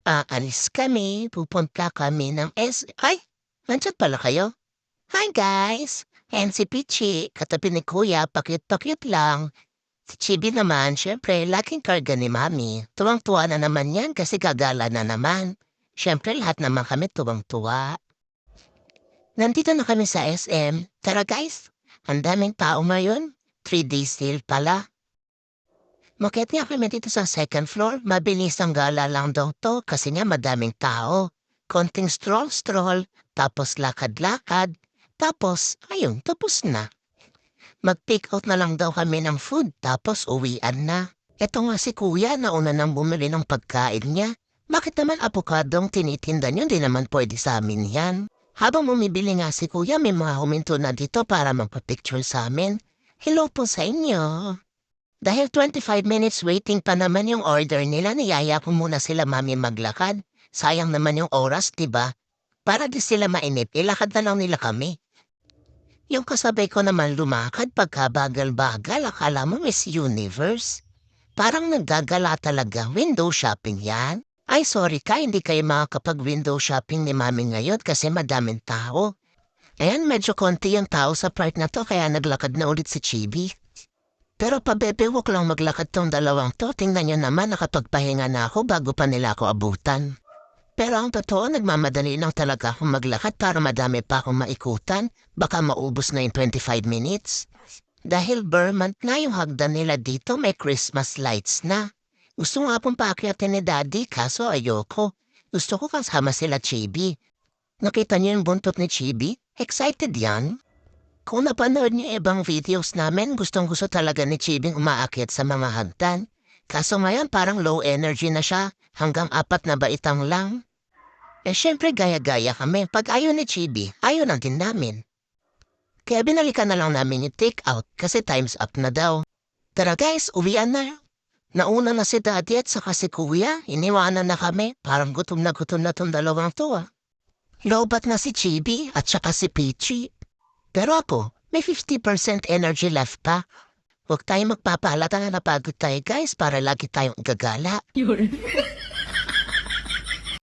Aalis kami, pupunta kami ng Ay, nandiyan pala kayo? Hi guys! And si Pichi, katabi ni Kuya, pakyut-pakyut lang. Si Chibi naman, syempre, laking karga ni Mami. Tuwang-tuwa na naman yan kasi gagala na naman. Syempre, lahat naman kami tuwang-tuwa. Nandito na kami sa SM. Tara guys, ang daming tao ngayon. 3 days sale pala. Makiat nga kami dito sa second floor. Mabilis ang gala lang daw to kasi nga madaming tao. Konting stroll-stroll, tapos lakad-lakad, tapos ayun, tapos na. Mag-take out na lang daw kami ng food, tapos uwian na. Eto nga si kuya, nauna nang bumili ng pagkain niya. Bakit naman apokadong tinitinda niyo? Di naman pwede sa amin yan. Habang bumibili nga si kuya, may mga huminto na dito para magpa-picture sa amin. Hello po sa inyo. Dahil 25 minutes waiting pa naman yung order nila, niyaya ko muna sila mami maglakad. Sayang naman yung oras, diba? Para di sila mainip, ilakad na lang nila kami. Yung kasabay ko naman lumakad pagkabagal-bagal, akala mo Miss Universe. Parang naggagala talaga, window shopping yan. Ay sorry ka, hindi kayo makakapag-window shopping ni mami ngayon kasi madaming tao. Ayan, medyo konti yung tao sa part na to kaya naglakad na ulit si Chibi. Pero pabebe, wag lang maglakad tong dalawang to. Tingnan nyo naman, nakapagpahinga na ako bago pa nila ako abutan. Pero ang totoo, nagmamadali lang talaga akong maglakad para madami pa akong maikutan. Baka maubos na yung 25 minutes. Dahil Vermont na yung hagdan nila dito, may Christmas lights na. Gusto nga pong paakyatin ni Daddy, kaso ayoko. Gusto ko kasama sila Chibi. Nakita niyo yung buntot ni Chibi? Excited yan? Kung napanood niyo ibang videos namin, gustong-gusto talaga ni Chibing umaakyat sa mga hagdan. Kaso ngayon parang low energy na siya, hanggang 4 na baitang lang. Syempre gaya-gaya kami. Pag ayaw ni Chibi, ayaw na din namin. Kaya binalikan na lang namin yung take out kasi time's up na daw. Tara guys, uwian na. Nauna na si Daddy at saka si Kuya, iniwanan na kami. Parang gutom na tong dalawang to ah. Lobat na si Chibi at saka si Peachy. Pero ako, may 50% energy left pa. Huwag tayong magpapalata na napagod tayo guys para lagi tayong gagala.